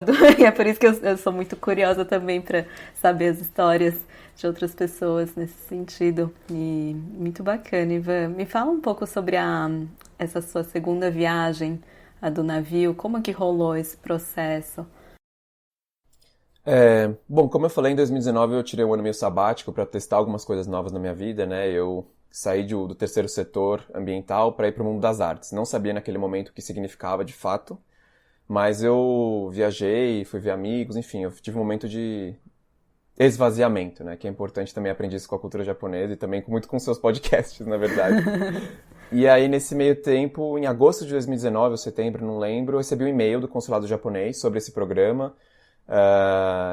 E é por isso que eu sou muito curiosa também para saber as histórias de outras pessoas nesse sentido. E muito bacana, Ivan. Me fala um pouco sobre essa sua segunda viagem, a do navio. Como que rolou esse processo? Bom, como eu falei, em 2019 eu tirei um ano meio sabático para testar algumas coisas novas na minha vida, né? Eu saí do terceiro setor ambiental para ir para o mundo das artes. Não sabia naquele momento o que significava de fato, mas eu viajei, fui ver amigos, enfim, eu tive um momento de esvaziamento, né? Que é importante também aprender isso com a cultura japonesa e também muito com seus podcasts, na verdade. E aí, nesse meio tempo, em agosto de 2019 ou setembro, não lembro, eu recebi um e-mail do consulado japonês sobre esse programa.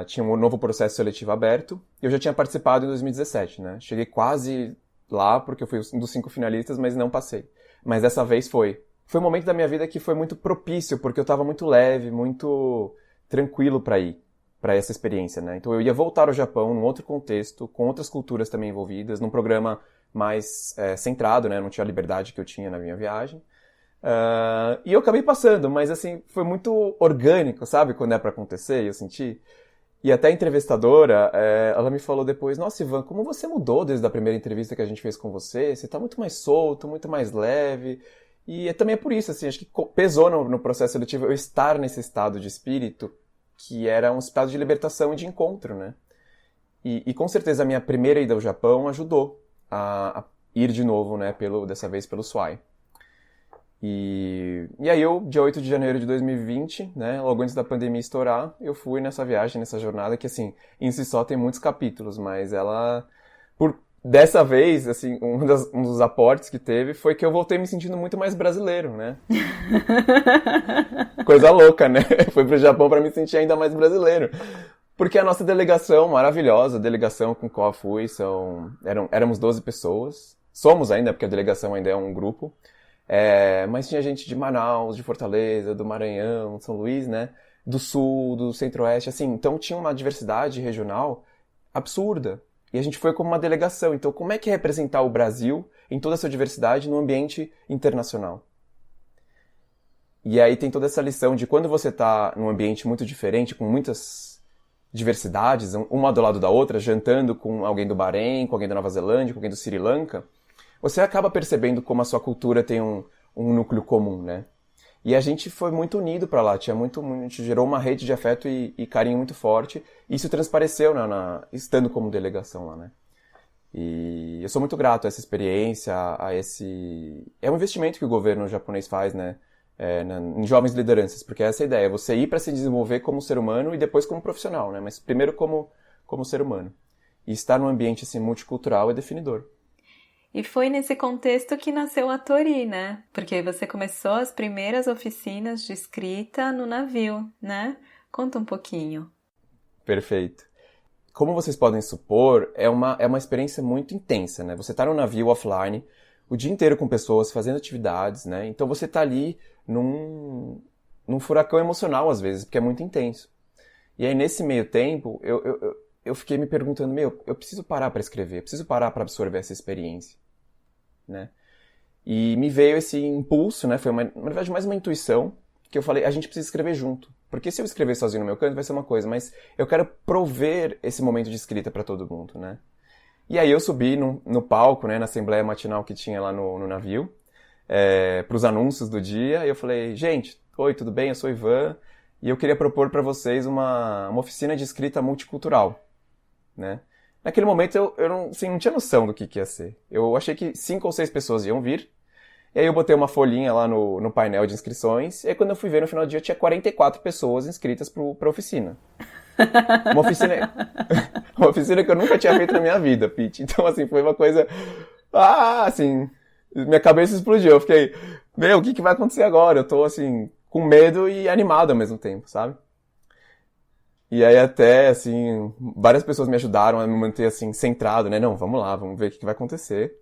Tinha um novo processo seletivo aberto. E eu já tinha participado em 2017, né? Cheguei quase lá, porque eu fui um dos 5 finalistas, mas não passei. Mas dessa vez foi. Foi um momento da minha vida que foi muito propício, porque eu estava muito leve, muito tranquilo para ir para essa experiência, né? Então eu ia voltar ao Japão num outro contexto, com outras culturas também envolvidas, num programa mais centrado, né? Não tinha a liberdade que eu tinha na minha viagem. E eu acabei passando, mas assim, foi muito orgânico, sabe? Quando é pra acontecer, eu senti. E até a entrevistadora, ela me falou depois, nossa, Ivan, como você mudou desde a primeira entrevista que a gente fez com você? Você tá muito mais solto, muito mais leve. E também é por isso, assim, acho que pesou no processo seletivo eu estar nesse estado de espírito, que era um estado de libertação e de encontro, né? E com certeza a minha primeira ida ao Japão ajudou a ir de novo, né, dessa vez pelo Swai. E aí eu, dia 8 de janeiro de 2020, né, logo antes da pandemia estourar, eu fui nessa viagem, nessa jornada que, assim, em si só tem muitos capítulos, mas ela, dessa vez, assim, um dos aportes que teve foi que eu voltei me sentindo muito mais brasileiro, né? Coisa louca, né? Fui pro Japão para me sentir ainda mais brasileiro. Porque a nossa delegação, maravilhosa, a delegação com qual eu fui, éramos 12 pessoas. Somos ainda, porque a delegação ainda é um grupo. Mas tinha gente de Manaus, de Fortaleza, do Maranhão, São Luís, né? Do Sul, do Centro-Oeste, assim. Então tinha uma diversidade regional absurda. E a gente foi como uma delegação. Então como é que é representar o Brasil em toda a sua diversidade no ambiente internacional? E aí tem toda essa lição de quando você está num ambiente muito diferente, com muitas diversidades, uma do lado da outra, jantando com alguém do Bahrein, com alguém da Nova Zelândia, com alguém do Sri Lanka, você acaba percebendo como a sua cultura tem um núcleo comum, né? E a gente foi muito unido para lá, a gente gerou uma rede de afeto e carinho muito forte. E isso transpareceu estando como delegação lá, né? E eu sou muito grato a essa experiência, a esse... É um investimento que o governo japonês faz, né? Em jovens lideranças, porque essa é a ideia, você ir para se desenvolver como ser humano e depois como profissional, né? Mas primeiro como ser humano. E estar num ambiente assim, multicultural é definidor. E foi nesse contexto que nasceu a Tori, né? Porque você começou as primeiras oficinas de escrita no navio, né? Conta um pouquinho. Perfeito. Como vocês podem supor, é uma experiência muito intensa, né? Você está no navio offline, o dia inteiro com pessoas, fazendo atividades, né? Então você está ali num furacão emocional, às vezes, porque é muito intenso. E aí, nesse meio tempo, eu fiquei me perguntando, eu preciso parar para escrever, eu preciso parar para absorver essa experiência, né? E me veio esse impulso, né? Foi, na verdade, mais uma intuição, que eu falei, a gente precisa escrever junto. Porque se eu escrever sozinho no meu canto, vai ser uma coisa, mas eu quero prover esse momento de escrita para todo mundo, né? E aí eu subi no palco, né, na assembleia matinal que tinha lá no navio, para os anúncios do dia, e eu falei, gente, oi, tudo bem? Eu sou o Ivan, e eu queria propor para vocês uma oficina de escrita multicultural, né? Naquele momento eu não, assim, não tinha noção do que ia ser. Eu achei que 5 ou 6 pessoas iam vir, e aí eu botei uma folhinha lá no painel de inscrições, e aí quando eu fui ver no final do dia tinha 44 pessoas inscritas pra oficina. Uma oficina, uma oficina que eu nunca tinha feito na minha vida, Pete. Então, assim, foi uma coisa... assim, minha cabeça explodiu. Eu fiquei, o que vai acontecer agora? Eu tô, assim, com medo e animado ao mesmo tempo, sabe? E aí até, assim, várias pessoas me ajudaram a me manter, assim, centrado, né? Não, vamos lá, vamos ver o que vai acontecer.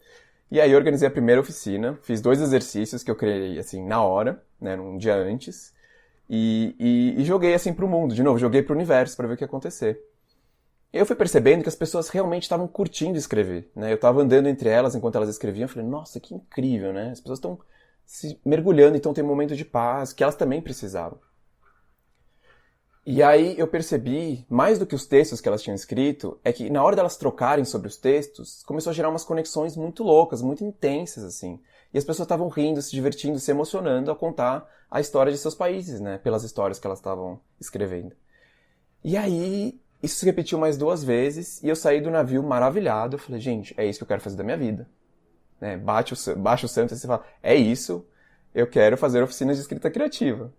E aí eu organizei a primeira oficina, fiz 2 exercícios que eu criei, assim, na hora, né? Um dia antes. E joguei, assim, pro mundo. De novo, joguei pro universo pra ver o que ia acontecer. Eu fui percebendo que as pessoas realmente estavam curtindo escrever, né? Eu estava andando entre elas enquanto elas escreviam, eu falei, nossa, que incrível, né? As pessoas estão se mergulhando, então tem um momento de paz que elas também precisavam. E aí eu percebi, mais do que os textos que elas tinham escrito, é que na hora delas trocarem sobre os textos, começou a gerar umas conexões muito loucas, muito intensas, assim. E as pessoas estavam rindo, se divertindo, se emocionando ao contar a história de seus países, né? Pelas histórias que elas estavam escrevendo. E aí, isso se repetiu mais 2 vezes, e eu saí do navio maravilhado. Eu falei, gente, é isso que eu quero fazer da minha vida. Né? Baixa o santo e você fala, é isso, eu quero fazer oficinas de escrita criativa.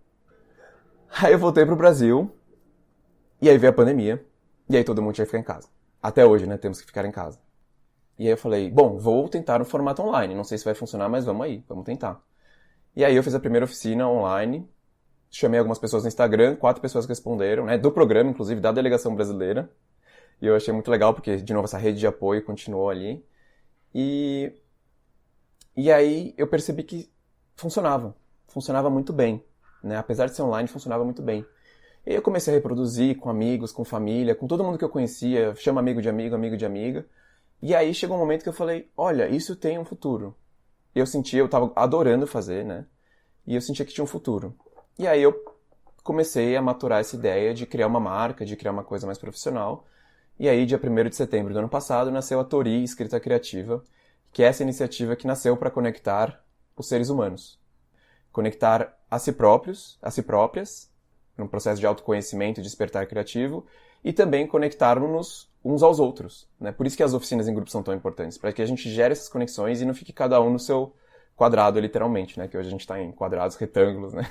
Aí eu voltei pro Brasil, e aí veio a pandemia, e aí todo mundo tinha que ficar em casa. Até hoje, né, temos que ficar em casa. E aí eu falei, bom, vou tentar no formato online, não sei se vai funcionar, mas vamos aí, vamos tentar. E aí eu fiz a primeira oficina online, chamei algumas pessoas no Instagram, 4 pessoas responderam, né, do programa, inclusive, da delegação brasileira. E eu achei muito legal, porque, de novo, essa rede de apoio continuou ali. E aí eu percebi que funcionava muito bem, né, apesar de ser online, funcionava muito bem. E aí eu comecei a reproduzir com amigos, com família, com todo mundo que eu conhecia, chama amigo de amigo, amigo de amiga. E aí chegou um momento que eu falei, olha, isso tem um futuro. Eu tava adorando fazer, né? E eu sentia que tinha um futuro. E aí eu comecei a maturar essa ideia de criar uma marca, de criar uma coisa mais profissional. E aí, dia 1º de setembro do ano passado, nasceu a Tori Escrita Criativa, que é essa iniciativa que nasceu para conectar os seres humanos. Conectar a si próprios, a si próprias, num processo de autoconhecimento e despertar criativo, e também conectar-nos uns aos outros. Né? Por isso que as oficinas em grupo são tão importantes, para que a gente gere essas conexões e não fique cada um no seu quadrado, literalmente, né? Que hoje a gente está em quadrados, retângulos, né?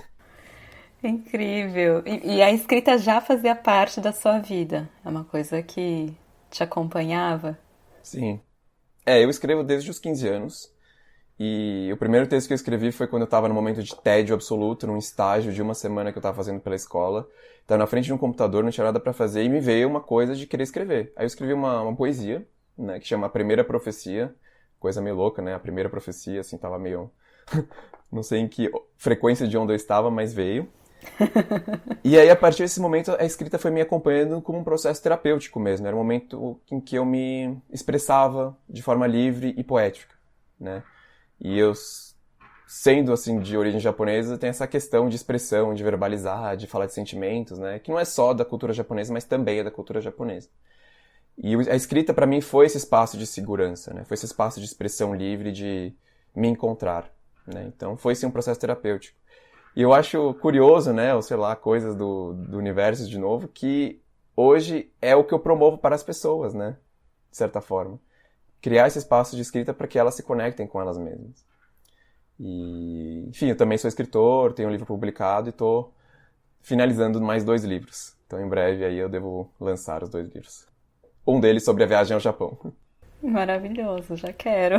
Incrível. E a escrita já fazia parte da sua vida? É uma coisa que te acompanhava? Sim. Eu escrevo desde os 15 anos, e o primeiro texto que eu escrevi foi quando eu estava num momento de tédio absoluto, num estágio de uma semana que eu estava fazendo pela escola. Estava na frente de um computador, não tinha nada para fazer, e me veio uma coisa de querer escrever. Aí eu escrevi uma poesia, né, que chama A Primeira Profecia. Coisa meio louca, né? A primeira profecia, assim, tava meio... não sei em que frequência de onda eu estava, mas veio. E aí, a partir desse momento, a escrita foi me acompanhando como um processo terapêutico mesmo. Era um momento em que eu me expressava de forma livre e poética, né? E eu, sendo, assim, de origem japonesa, tem essa questão de expressão, de verbalizar, de falar de sentimentos, né? Que não é só da cultura japonesa, mas também é da cultura japonesa. E a escrita, para mim, foi esse espaço de segurança, né? Foi esse espaço de expressão livre, de me encontrar, né? Então, foi, sim, um processo terapêutico. E eu acho curioso, né? Ou sei lá, coisas do universo, de novo, que hoje é o que eu promovo para as pessoas, né? De certa forma. Criar esse espaço de escrita para que elas se conectem com elas mesmas. E, enfim, eu também sou escritor, tenho um livro publicado e estou finalizando mais 2 livros. Então, em breve, aí eu devo lançar os 2 livros. Um deles sobre a viagem ao Japão. Maravilhoso, já quero.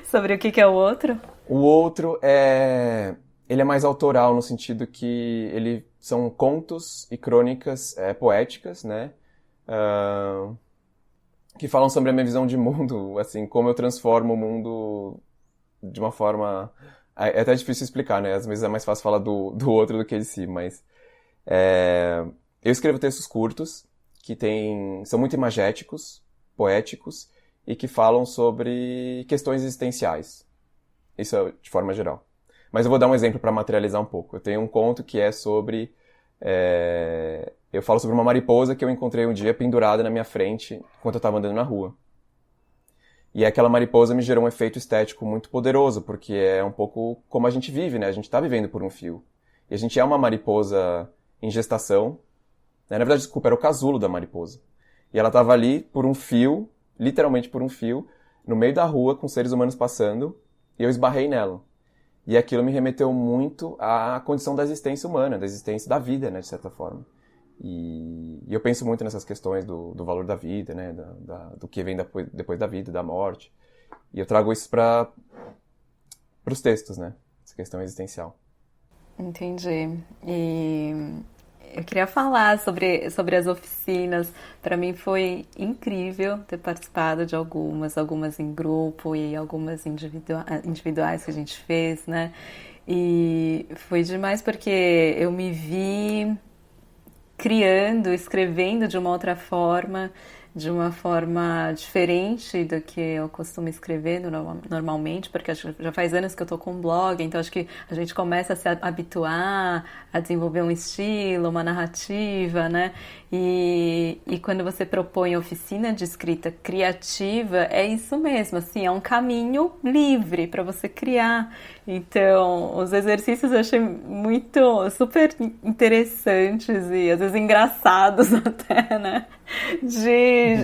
Sobre o que é o outro? O outro ele é mais autoral, no sentido que ele são contos e crônicas poéticas, né? Que falam sobre a minha visão de mundo, assim, como eu transformo o mundo de uma forma... É até difícil explicar, né? Às vezes é mais fácil falar do outro do que de si, mas... Eu escrevo textos curtos, que são muito imagéticos, poéticos, e que falam sobre questões existenciais. Isso é de forma geral. Mas eu vou dar um exemplo para materializar um pouco. Eu tenho um conto que é sobre... Eu falo sobre uma mariposa que eu encontrei um dia pendurada na minha frente enquanto eu estava andando na rua. E aquela mariposa me gerou um efeito estético muito poderoso, porque é um pouco como a gente vive, né? A gente está vivendo por um fio. E a gente é uma mariposa em gestação. Na verdade, desculpa, era o casulo da mariposa. E ela estava ali por um fio, literalmente por um fio, no meio da rua, com seres humanos passando, e eu esbarrei nela. E aquilo me remeteu muito à condição da existência humana, da existência da vida, né, de certa forma. E eu penso muito nessas questões do valor da vida, né, do que vem depois da vida, da morte. E eu trago isso para os textos, né, essa questão existencial. Entendi. E eu queria falar sobre as oficinas. Para mim foi incrível ter participado de algumas em grupo e algumas individuais que a gente fez, né? E foi demais porque eu me vi criando, escrevendo de uma outra forma, de uma forma diferente do que eu costumo escrever normalmente, porque já faz anos que eu tô com um blog, então acho que a gente começa a se habituar a desenvolver um estilo, uma narrativa, né? E quando você propõe oficina de escrita criativa, é isso mesmo, assim, é um caminho livre para você criar. Então, os exercícios eu achei super interessantes e às vezes engraçados até, né? De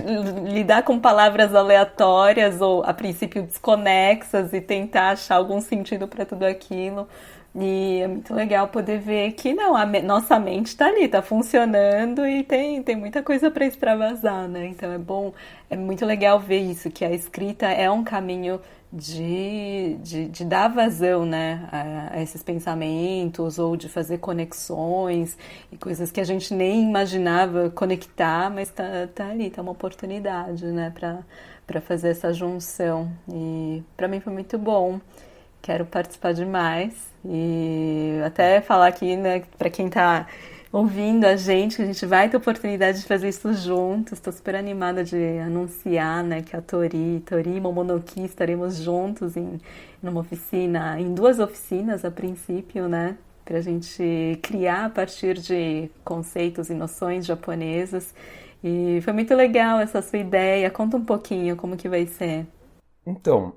lidar com palavras aleatórias ou a princípio desconexas e tentar achar algum sentido para tudo aquilo. E é muito legal poder ver que não, nossa mente está ali, está funcionando e tem muita coisa para extravasar, né? Então é bom, é muito legal ver isso, que a escrita é um caminho de dar vazão, né, a esses pensamentos ou de fazer conexões e coisas que a gente nem imaginava conectar, mas tá ali, tá uma oportunidade, né, para fazer essa junção. E para mim foi muito bom. Quero participar demais e até falar aqui, né, para quem está ouvindo a gente vai ter oportunidade de fazer isso juntos. Estou super animada de anunciar, né, que a Tori e Momonoki estaremos juntos numa oficina, em 2 oficinas a princípio, né, para a gente criar a partir de conceitos e noções japonesas. E foi muito legal essa sua ideia. Conta um pouquinho como que vai ser. Então,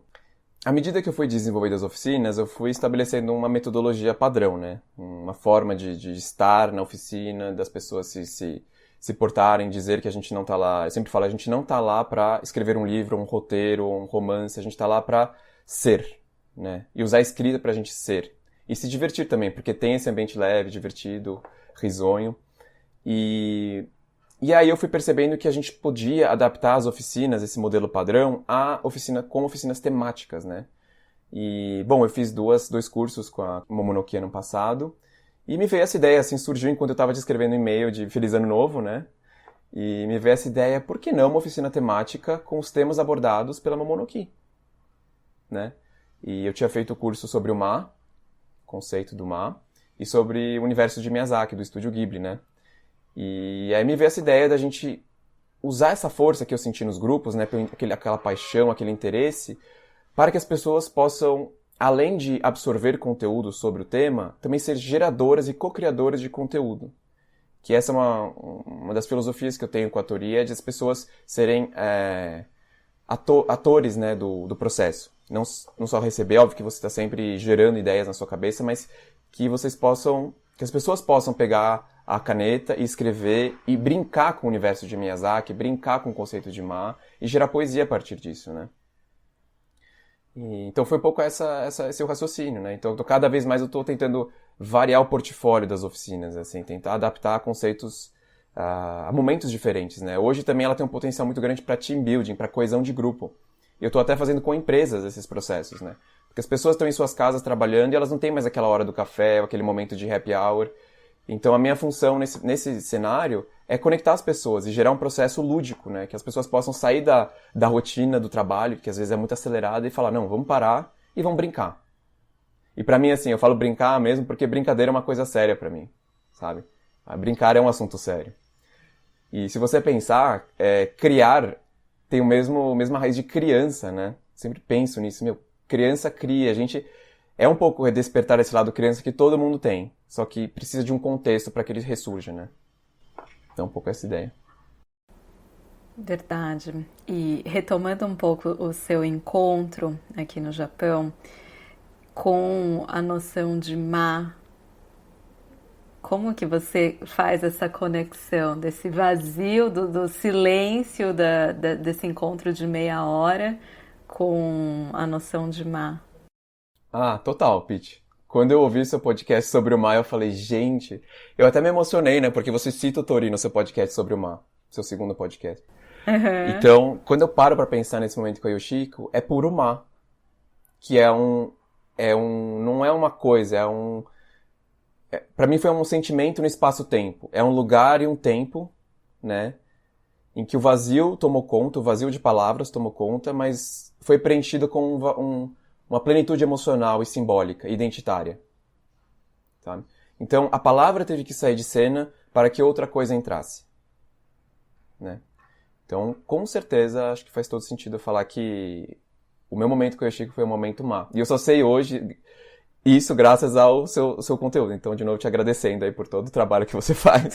à medida que eu fui desenvolvendo as oficinas, eu fui estabelecendo uma metodologia padrão, né? Uma forma de estar na oficina, das pessoas se portarem, dizer que a gente não está lá. Eu sempre falo, a gente não está lá para escrever um livro, um roteiro, um romance, a gente está lá para ser, né? E usar a escrita para a gente ser. E se divertir também, porque tem esse ambiente leve, divertido, risonho. E aí eu fui percebendo que a gente podia adaptar as oficinas, esse modelo padrão, com oficinas temáticas, né? E, bom, eu fiz dois cursos com a Momonoki ano passado, e me veio essa ideia, assim, surgiu enquanto eu estava escrevendo um e-mail de Feliz Ano Novo, né? E me veio essa ideia, por que não uma oficina temática com os temas abordados pela Momonoki, né? E eu tinha feito o curso sobre o Ma, conceito do Ma, e sobre o universo de Miyazaki, do Estúdio Ghibli, né? E aí me veio essa ideia da gente usar essa força que eu senti nos grupos, né, aquela paixão, aquele interesse, para que as pessoas possam, além de absorver conteúdo sobre o tema, também ser geradoras e co-criadoras de conteúdo. Que essa é uma das filosofias que eu tenho com a Tori, é de as pessoas serem atores, né, do processo. Não só receber, óbvio que você está sempre gerando ideias na sua cabeça, mas que as pessoas possam pegar a caneta e escrever e brincar com o universo de Miyazaki, brincar com o conceito de Ma e gerar poesia a partir disso, né? Então foi um pouco esse o raciocínio, né? Então cada vez mais eu estou tentando variar o portfólio das oficinas, assim, tentar adaptar conceitos a momentos diferentes, né? Hoje também ela tem um potencial muito grande para team building, para coesão de grupo. E eu estou até fazendo com empresas esses processos, né? Porque as pessoas estão em suas casas trabalhando e elas não têm mais aquela hora do café, ou aquele momento de happy hour. Então a minha função nesse cenário é conectar as pessoas e gerar um processo lúdico, né? Que as pessoas possam sair da rotina do trabalho, que às vezes é muito acelerada, e falar, não, vamos parar e vamos brincar. E pra mim, assim, eu falo brincar mesmo porque brincadeira é uma coisa séria pra mim, sabe? Brincar é um assunto sério. E se você pensar, criar tem a mesma raiz de criança, né? Sempre penso nisso, criança cria, a gente é um pouco despertar esse lado criança que todo mundo tem, só que precisa de um contexto para que ele ressurja, né? Então, um pouco essa ideia. Verdade. E retomando um pouco o seu encontro aqui no Japão com a noção de Ma, como que você faz essa conexão desse vazio, do silêncio desse encontro de meia hora com a noção de Ma? Ah, total, Pete. Quando eu ouvi seu podcast sobre o mar, eu falei, gente... Eu até me emocionei, né? Porque você cita o Tori no seu podcast sobre o mar. Seu segundo podcast. Uhum. Então, quando eu paro pra pensar nesse momento com a Yoshiko, é puro mar. Que não é uma coisa, pra mim foi um sentimento no espaço-tempo. É um lugar e um tempo, né? Em que o vazio tomou conta, o vazio de palavras tomou conta, mas foi preenchido com uma plenitude emocional e simbólica, identitária. Sabe? Então, a palavra teve que sair de cena para que outra coisa entrasse. Né? Então, com certeza, acho que faz todo sentido eu falar que o meu momento com o Yoshiko foi um momento má. E eu só sei hoje isso graças ao seu conteúdo. Então, de novo, te agradecendo aí por todo o trabalho que você faz.